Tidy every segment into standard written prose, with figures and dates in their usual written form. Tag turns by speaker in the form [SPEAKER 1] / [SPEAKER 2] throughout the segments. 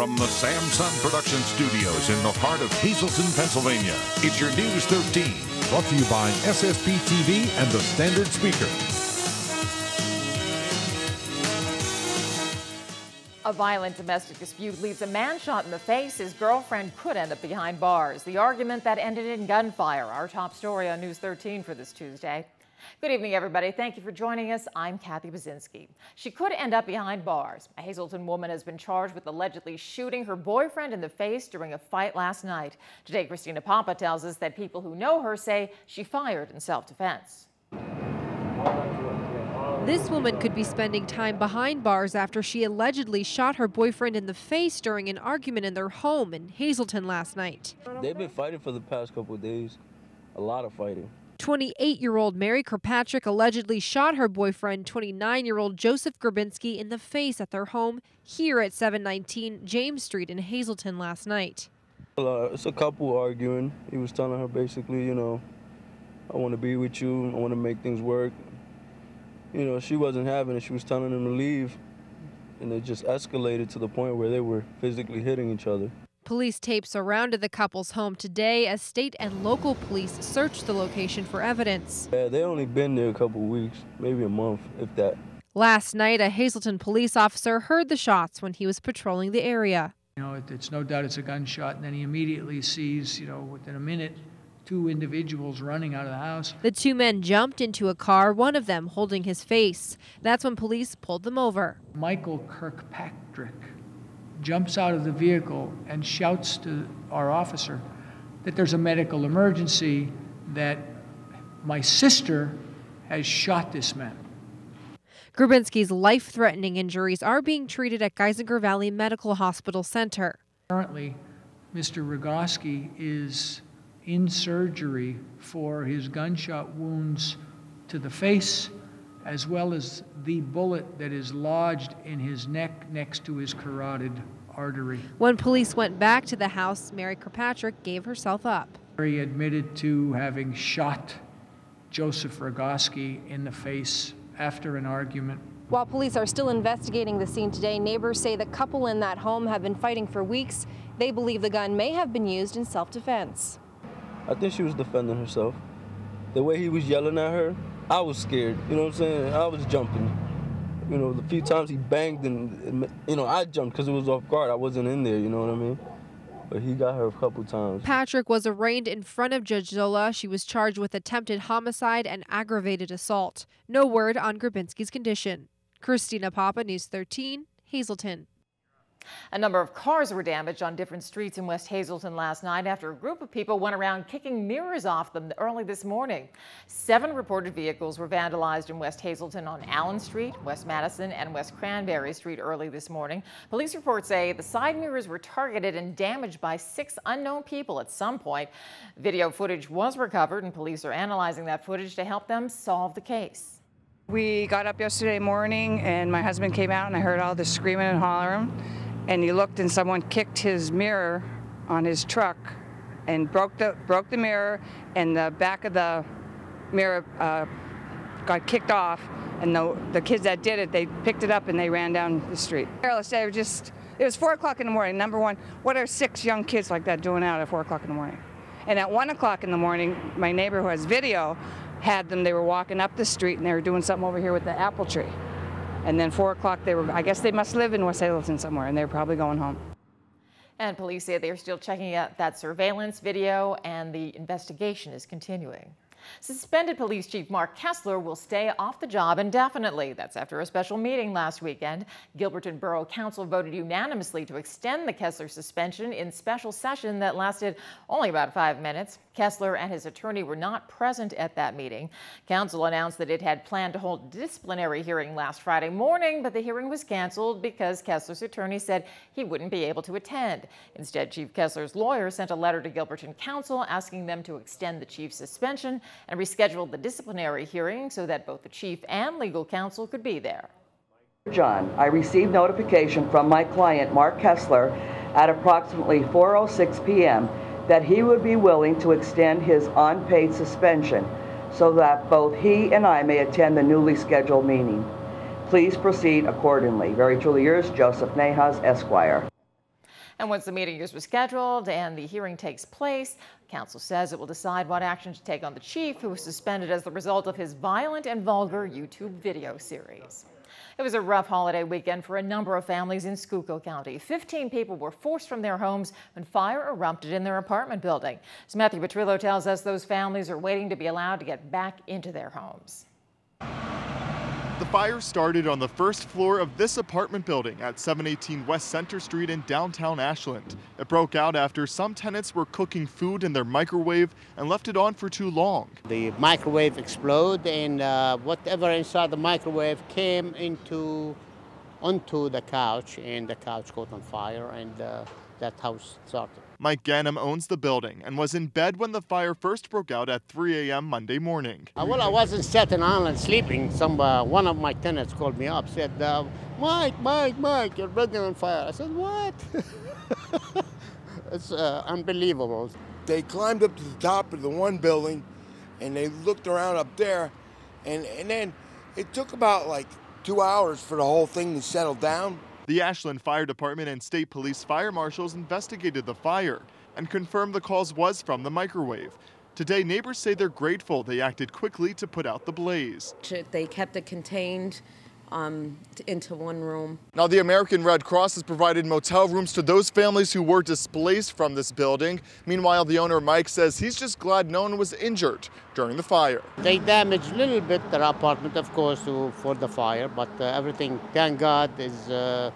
[SPEAKER 1] From the Samson Production Studios in the heart of Hazleton, Pennsylvania, it's your News 13.
[SPEAKER 2] Brought to you by SSPTV and the Standard Speaker.
[SPEAKER 3] A violent domestic dispute leaves a man shot in the face. His girlfriend could end up behind bars. The argument that ended in gunfire. Our top story on News 13 for this Tuesday. Good evening, everybody. Thank you for joining us. I'm Kathy Bazinski. She could end up behind bars. A Hazleton woman has been charged with allegedly shooting her boyfriend in the face during a fight last night. Today, Christina Papa tells us that people who know her say she fired in self-defense.
[SPEAKER 4] This woman could be spending time behind bars after she allegedly shot her boyfriend in the face during an argument in their home in Hazleton last night.
[SPEAKER 5] They've been fighting for the past couple of days. A lot of fighting.
[SPEAKER 4] 28-year-old Mary Kirkpatrick allegedly shot her boyfriend, 29-year-old Joseph Grabinski, in the face at their home here at 719 James Street in Hazleton last night.
[SPEAKER 5] It's a couple arguing. He was telling her basically, you know, I want to be with you. I want to make things work. You know, she wasn't having it. She was telling him to leave. And it just escalated to the point where they were physically hitting each other.
[SPEAKER 4] Police tape surrounded the couple's home today as state and local police searched the location for evidence.
[SPEAKER 5] Yeah, they only been there a couple weeks, maybe a month, if that.
[SPEAKER 4] Last night, a Hazleton police officer heard the shots when he was patrolling the area.
[SPEAKER 6] You know, it's no doubt it's a gunshot, and then he immediately sees, you know, within a minute, two individuals running out of the house.
[SPEAKER 4] The two men jumped into a car, one of them holding his face. That's when police pulled them over.
[SPEAKER 6] Michael Kirkpatrick jumps out of the vehicle and shouts to our officer that there's a medical emergency, that my sister has shot this man.
[SPEAKER 4] Grabinski's life-threatening injuries are being treated at Geisinger Valley Medical Hospital Center.
[SPEAKER 6] Currently, Mr. Rogoski is in surgery for his gunshot wounds to the face, as well as the bullet that is lodged in his neck next to his carotid artery.
[SPEAKER 4] When police went back to the house, Mary Kirkpatrick gave herself up.
[SPEAKER 6] He admitted to having shot Joseph Rogoski in the face after an argument.
[SPEAKER 7] While police are still investigating the scene today, neighbors say the couple in that home have been fighting for weeks. They believe the gun may have been used in self-defense.
[SPEAKER 5] I think she was defending herself. The way he was yelling at her, I was scared, you know what I'm saying? I was jumping. You know, the few times he banged and, you know, I jumped because it was off guard. I wasn't in there, you know what I mean? But he got her a couple times.
[SPEAKER 4] Patrick was arraigned in front of Judge Zola. She was charged with attempted homicide and aggravated assault. No word on Grabinski's condition. Christina Papa, News 13, Hazleton.
[SPEAKER 3] A number of cars were damaged on different streets in West Hazleton last night after a group of people went around kicking mirrors off them early this morning. 7 reported vehicles were vandalized in West Hazleton on Allen Street, West Madison, and West Cranberry Street early this morning. Police reports say the side mirrors were targeted and damaged by 6 unknown people at some point. Video footage was recovered, and police are analyzing that footage to help them solve the case.
[SPEAKER 8] We got up yesterday morning, and my husband came out, and I heard all the screaming and hollering. And he looked, and someone kicked his mirror on his truck and broke the mirror, and the back of the mirror got kicked off. And the kids that did it, they picked it up and they ran down the street. It was 4 o'clock in the morning. Number one, what are 6 young kids like that doing out at 4 o'clock in the morning? And at 1 o'clock in the morning, my neighbor who has video had them. They were walking up the street and they were doing something over here with the apple tree. And then 4 o'clock, I guess they must live in West Hazleton somewhere, and they're probably going home.
[SPEAKER 3] And police say they're still checking out that surveillance video, and the investigation is continuing. Suspended Police Chief Mark Kessler will stay off the job indefinitely. That's after a special meeting last weekend. Gilberton Borough Council voted unanimously to extend the Kessler suspension in special session that lasted only about 5 minutes. Kessler and his attorney were not present at that meeting. Council announced that it had planned to hold a disciplinary hearing last Friday morning, but the hearing was canceled because Kessler's attorney said he wouldn't be able to attend. Instead, Chief Kessler's lawyer sent a letter to Gilberton Council asking them to extend the chief's suspension and rescheduled the disciplinary hearing so that both the chief and legal counsel could be there.
[SPEAKER 9] John, I received notification from my client, Mark Kessler, at approximately 4:06 p.m. that he would be willing to extend his unpaid suspension so that both he and I may attend the newly scheduled meeting. Please proceed accordingly. Very truly yours, Joseph Nahas, Esquire.
[SPEAKER 3] And once the meeting is rescheduled and the hearing takes place, council says it will decide what action to take on the chief, who was suspended as the result of his violent and vulgar YouTube video series. It was a rough holiday weekend for a number of families in Schuylkill County. 15 people were forced from their homes when fire erupted in their apartment building. As Matthew Petrillo tells us, those families are waiting to be allowed to get back into their homes.
[SPEAKER 10] The fire started on the first floor of this apartment building at 718 West Center Street in downtown Ashland. It broke out after some tenants were cooking food in their microwave and left it on for too long.
[SPEAKER 11] The microwave exploded, and whatever inside the microwave came onto the couch, and the couch caught on fire, and that house started.
[SPEAKER 10] Mike Ganem owns the building and was in bed when the fire first broke out at 3 a.m. Monday morning.
[SPEAKER 11] Well, I was in Staten Island sleeping. One of my tenants called me up, said, Mike, your building on fire. I said, what? It's unbelievable.
[SPEAKER 12] They climbed up to the top of the one building, and they looked around up there, and then it took about like 2 hours for the whole thing to settle down.
[SPEAKER 10] The Ashland Fire Department and state police fire marshals investigated the fire and confirmed the cause was from the microwave. Today, neighbors say they're grateful they acted quickly to put out the blaze.
[SPEAKER 13] They kept it contained into one room.
[SPEAKER 10] Now, the American Red Cross has provided motel rooms to those families who were displaced from this building. Meanwhile, the owner, Mike, says he's just glad no one was injured during the fire.
[SPEAKER 11] They damaged a little bit their apartment, of course, for the fire, but everything, thank God, is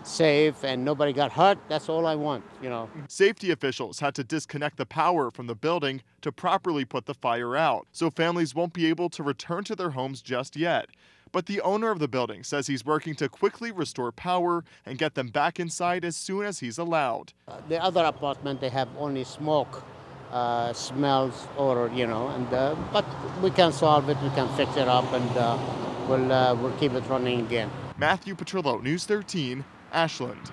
[SPEAKER 11] safe and nobody got hurt. That's all I want, you know.
[SPEAKER 10] Safety officials had to disconnect the power from the building to properly put the fire out, so families won't be able to return to their homes just yet. But the owner of the building says he's working to quickly restore power and get them back inside as soon as he's allowed.
[SPEAKER 11] The other apartment, they have only smoke, smells, or, you know, and but we can solve it, we can fix it up, and we'll keep it running again.
[SPEAKER 10] Matthew Petrillo, News 13, Ashland.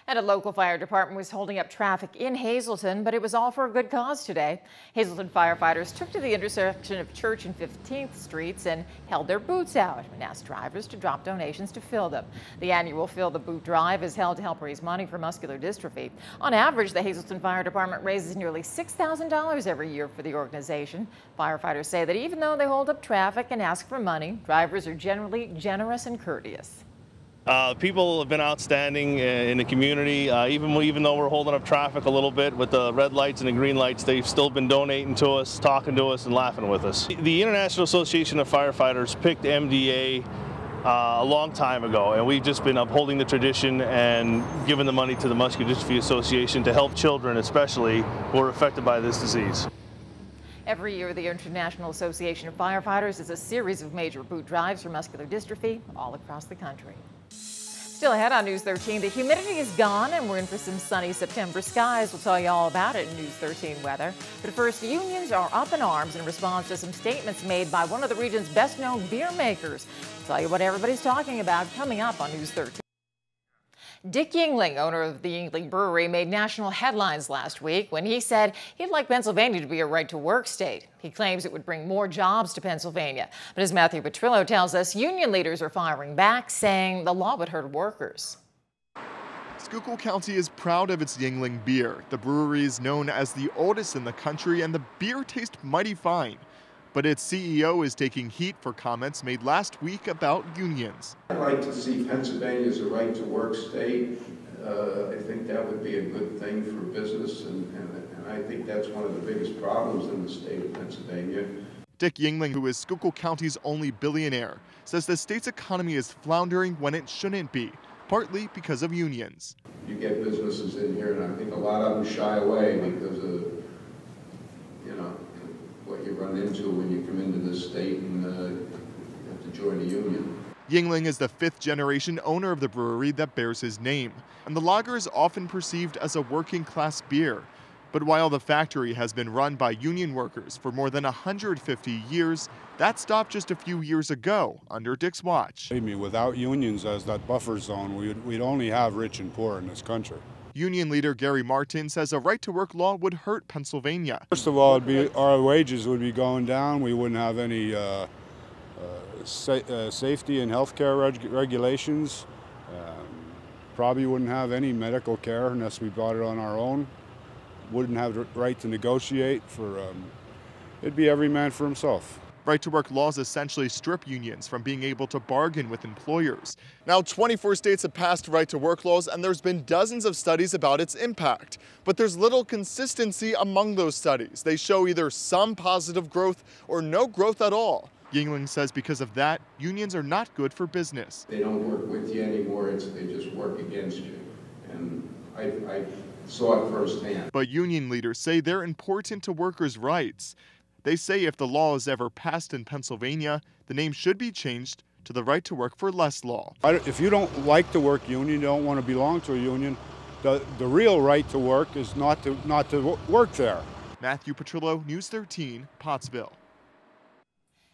[SPEAKER 3] And a local fire department was holding up traffic in Hazleton, but it was all for a good cause today. Hazleton firefighters took to the intersection of Church and 15th Streets and held their boots out and asked drivers to drop donations to fill them. The annual Fill the Boot drive is held to help raise money for muscular dystrophy. On average, the Hazleton Fire Department raises nearly $6,000 every year for the organization. Firefighters say that even though they hold up traffic and ask for money, drivers are generally generous and courteous.
[SPEAKER 14] People have been outstanding in the community. Even though we're holding up traffic a little bit with the red lights and the green lights, they've still been donating to us, talking to us, and laughing with us. The International Association of Firefighters picked MDA a long time ago, and we've just been upholding the tradition and giving the money to the Muscular Dystrophy Association to help children, especially, who are affected by this disease.
[SPEAKER 3] Every year, the International Association of Firefighters does a series of major boot drives for muscular dystrophy all across the country. Still ahead on News 13, the humidity is gone and we're in for some sunny September skies. We'll tell you all about it in News 13 weather. But first, unions are up in arms in response to some statements made by one of the region's best-known beer makers. We'll tell you what everybody's talking about coming up on News 13. Dick Yingling, owner of the Yingling Brewery, made national headlines last week when he said he'd like Pennsylvania to be a right-to-work state. He claims it would bring more jobs to Pennsylvania. But as Matthew Petrillo tells us, union leaders are firing back, saying the law would hurt workers.
[SPEAKER 10] Schuylkill County is proud of its Yingling beer. The brewery is known as the oldest in the country, and the beer tastes mighty fine. But its CEO is taking heat for comments made last week about unions.
[SPEAKER 15] I'd like to see Pennsylvania as a right-to-work state. I think that would be a good thing for business, and I think that's one of the biggest problems in the state of Pennsylvania.
[SPEAKER 10] Dick Yingling, who is Schuylkill County's only billionaire, says the state's economy is floundering when it shouldn't be, partly because of unions.
[SPEAKER 15] You get businesses in here, and I think a lot of them shy away because of, you know, what you run into when you come into this state and have to join a union.
[SPEAKER 10] Yingling is the fifth-generation owner of the brewery that bears his name, and the lager is often perceived as a working-class beer. But while the factory has been run by union workers for more than 150 years, that stopped just a few years ago under Dick's watch.
[SPEAKER 16] Without unions as that buffer zone, we'd only have rich and poor in this country.
[SPEAKER 10] Union leader Gary Martin says a right-to-work law would hurt Pennsylvania.
[SPEAKER 16] First of all, our wages would be going down. We wouldn't have any safety and health care regulations. Probably wouldn't have any medical care unless we bought it on our own. Wouldn't have the right to negotiate for, it'd be every man for himself.
[SPEAKER 10] Right-to-work laws essentially strip unions from being able to bargain with employers. Now, 24 states have passed right-to-work laws, and there's been dozens of studies about its impact. But there's little consistency among those studies. They show either some positive growth or no growth at all. Yingling says because of that, unions are not good for business.
[SPEAKER 15] They don't work with you anymore, they just work against you. And I saw it firsthand.
[SPEAKER 10] But union leaders say they're important to workers' rights. They say if the law is ever passed in Pennsylvania, the name should be changed to the Right to Work for Less law.
[SPEAKER 16] If you don't like to work union, you don't want to belong to a union, the real right to work is not to work there.
[SPEAKER 10] Matthew Petrillo, News 13, Pottsville.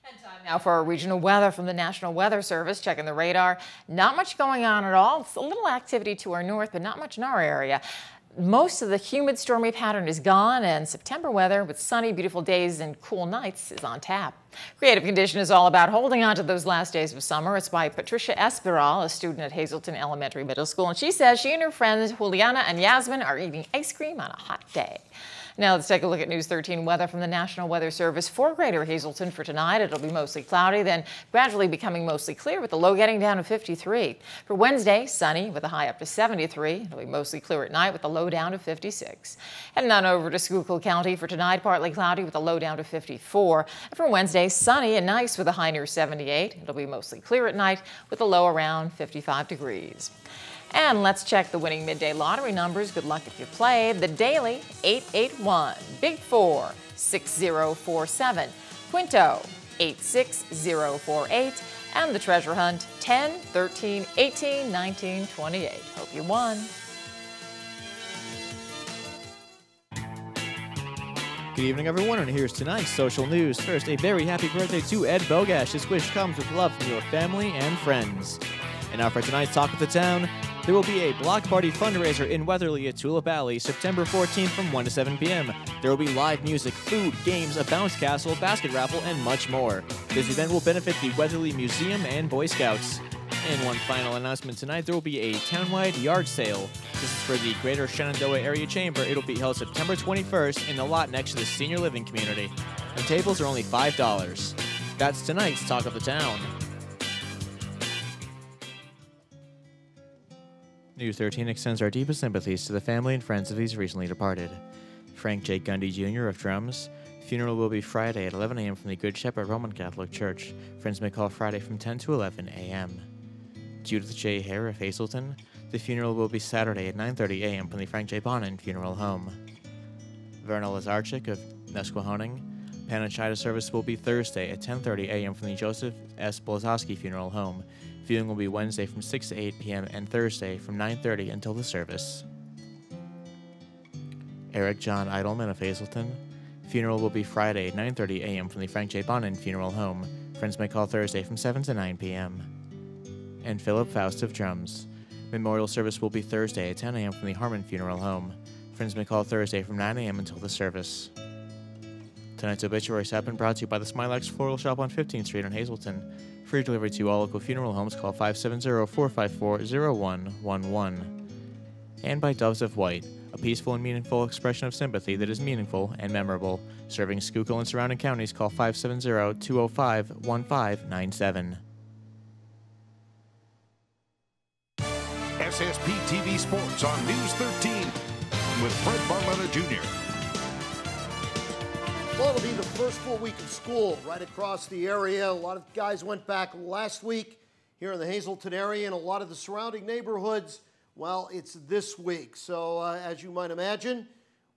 [SPEAKER 3] And time now for our regional weather from the National Weather Service. Checking the radar. Not much going on at all. It's a little activity to our north, but not much in our area. Most of the humid, stormy pattern is gone, and September weather with sunny, beautiful days and cool nights is on tap. Creative Condition is all about holding on to those last days of summer. It's by Patricia Esperal, a student at Hazleton Elementary Middle School, and she says she and her friends Juliana and Yasmin are eating ice cream on a hot day. Now let's take a look at News 13 weather from the National Weather Service for Greater Hazleton for tonight. It'll be mostly cloudy, then gradually becoming mostly clear with the low getting down to 53. For Wednesday, sunny with a high up to 73. It'll be mostly clear at night with the low down to 56. Heading on over to Schuylkill County for tonight, partly cloudy with a low down to 54. And for Wednesday, sunny and nice with a high near 78. It'll be mostly clear at night with a low around 55 degrees. And let's check the winning midday lottery numbers. Good luck if you play. The daily 881, Big 4 6047, Quinto 86048, and the treasure hunt 10, 13, 18, 19, 28. Hope you won.
[SPEAKER 17] Good evening, everyone, and here's tonight's social news. First, a very happy birthday to Ed Bogash. This wish comes with love from your family and friends. And now for tonight's Talk of the Town, there will be a block party fundraiser in Weatherly at Tulip Alley, September 14th from 1 to 7 p.m. There will be live music, food, games, a bounce castle, basket raffle, and much more. This event will benefit the Weatherly Museum and Boy Scouts. And one final announcement tonight, there will be a townwide yard sale. This is for the Greater Shenandoah Area Chamber. It'll be held September 21st in the lot next to the senior living community. And tables are only $5. That's tonight's Talk of the Town. News 13 extends our deepest sympathies to the family and friends of these recently departed. Frank J. Gundy Jr. of Drums. Funeral will be Friday at 11 a.m. from the Good Shepherd Roman Catholic Church. Friends may call Friday from 10 to 11 a.m. Judith J. Hare of Hazleton. The funeral will be Saturday at 9:30 a.m. from the Frank J. Bonin Funeral Home. Verna Lazarchik of Nesquehoning. Panachida service will be Thursday at 10:30 a.m. from the Joseph S. Blazowski Funeral Home. Viewing will be Wednesday from 6 to 8 p.m. and Thursday from 9:30 until the service. Eric John Eidelman of Hazleton. Funeral will be Friday at 9:30 a.m. from the Frank J. Bonin Funeral Home. Friends may call Thursday from 7 to 9 p.m. And Philip Faust of Drums. Memorial service will be Thursday at 10 a.m. from the Harmon Funeral Home. Friends may call Thursday from 9 a.m. until the service. Tonight's obituaries have been brought to you by the Smilax Floral Shop on 15th Street in Hazleton. Free delivery to all local funeral homes. Call 570-454-0111. And by Doves of White, a peaceful and meaningful expression of sympathy that is meaningful and memorable. Serving Schuylkill and surrounding counties, call 570-205-1597.
[SPEAKER 1] SSPTV Sports on News 13 with Fred Barletta Jr.
[SPEAKER 18] Well, it'll be the first full week of school right across the area. A lot of guys went back last week here in the Hazleton area and a lot of the surrounding neighborhoods. Well, it's this week. So as you might imagine,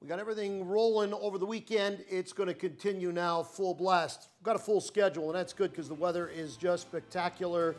[SPEAKER 18] we got everything rolling over the weekend. It's going to continue now full blast. We've got a full schedule, and that's good because the weather is just spectacular.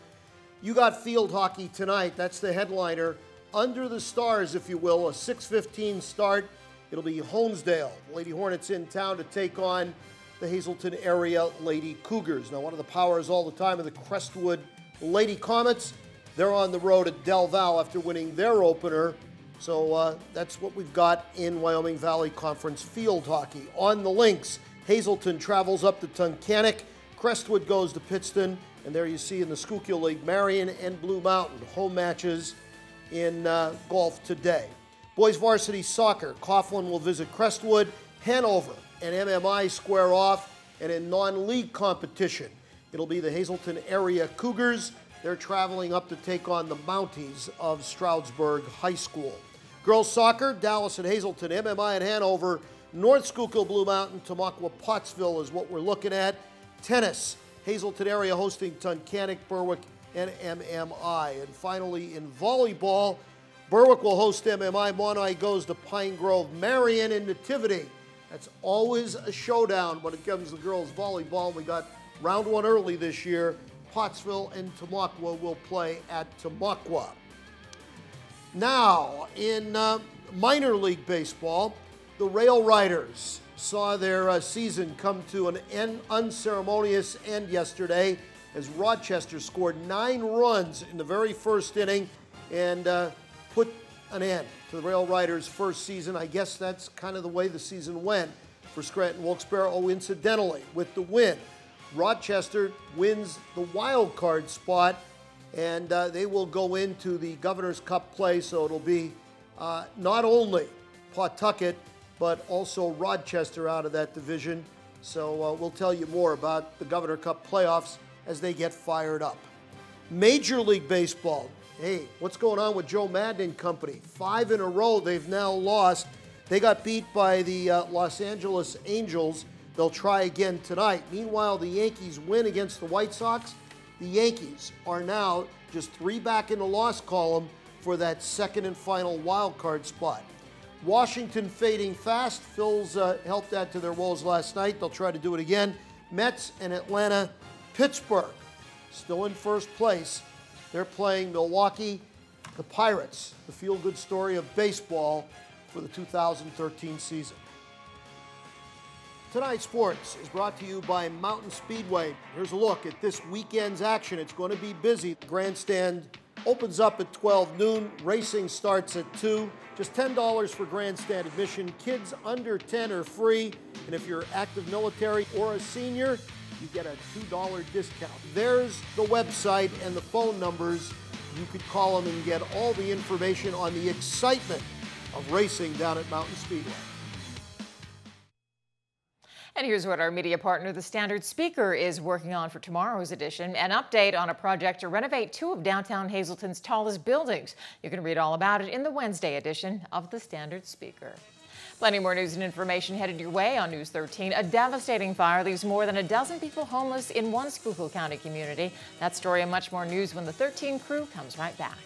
[SPEAKER 18] You got field hockey tonight. That's the headliner. Under the stars, if you will, a 6:15 start. It'll be Holmesdale, Lady Hornets in town to take on the Hazleton area Lady Cougars. Now, one of the powers all the time of the Crestwood Lady Comets. They're on the road at Del Val after winning their opener. So that's what we've got in Wyoming Valley Conference field hockey. On the links, Hazleton travels up to Tunkhannock. Crestwood goes to Pittston. And there you see in the Schuylkill League, Marion and Blue Mountain. Home matches in golf today. Boys varsity soccer, Coughlin will visit Crestwood, Hanover and MMI square off, and in non-league competition, it'll be the Hazleton area Cougars. They're traveling up to take on the Mounties of Stroudsburg High School. Girls soccer, Dallas and Hazleton, MMI and Hanover, North Schuylkill, Blue Mountain, Tamaqua, Pottsville is what we're looking at. Tennis, Hazleton area hosting Tunkhannock, Berwick, and MMI. And finally, in volleyball, Berwick will host MMI. Monai goes to Pine Grove, Marion, and Nativity. That's always a showdown when it comes to girls volleyball. We got round one early this year. Pottsville and Tamaqua will play at Tamaqua. Now, in minor league baseball, the Rail Riders saw their season come to an unceremonious end yesterday as Rochester scored 9 runs in the very first inning and put an end to the Rail Riders' first season. I guess that's kind of the way the season went for Scranton Wilkes-Barre. Oh, incidentally, with the win, Rochester wins the wild card spot, and they will go into the Governor's Cup play, so it'll be not only Pawtucket, but also Rochester out of that division. So we'll tell you more about the Governor Cup playoffs as they get fired up. Major League Baseball. Hey, what's going on with Joe Madden and company? 5 in a row they've now lost. They got beat by the Los Angeles Angels. They'll try again tonight. Meanwhile, the Yankees win against the White Sox. The Yankees are now just 3 back in the loss column for that second and final wild card spot. Washington fading fast. Phils helped add to their woes last night. They'll try to do it again. Mets and Atlanta. Pittsburgh still in first place. They're playing Milwaukee. The Pirates, the feel-good story of baseball for the 2013 season. Tonight's sports is brought to you by Mountain Speedway. Here's a look at this weekend's action. It's going to be busy. The grandstand opens up at 12 noon. Racing starts at 2. Just $10 for grandstand admission. Kids under 10 are free. And if you're active military or a senior, you get a $2 discount. There's the website and the phone numbers. You could call them and get all the information on the excitement of racing down at Mountain Speedway.
[SPEAKER 3] And here's what our media partner, the Standard Speaker, is working on for tomorrow's edition. An update on a project to renovate 2 of downtown Hazleton's tallest buildings. You can read all about it in the Wednesday edition of the Standard Speaker. Plenty more news and information headed your way on News 13. A devastating fire leaves more than a dozen people homeless in one Schuylkill County community. That story and much more news when the 13 crew comes right back.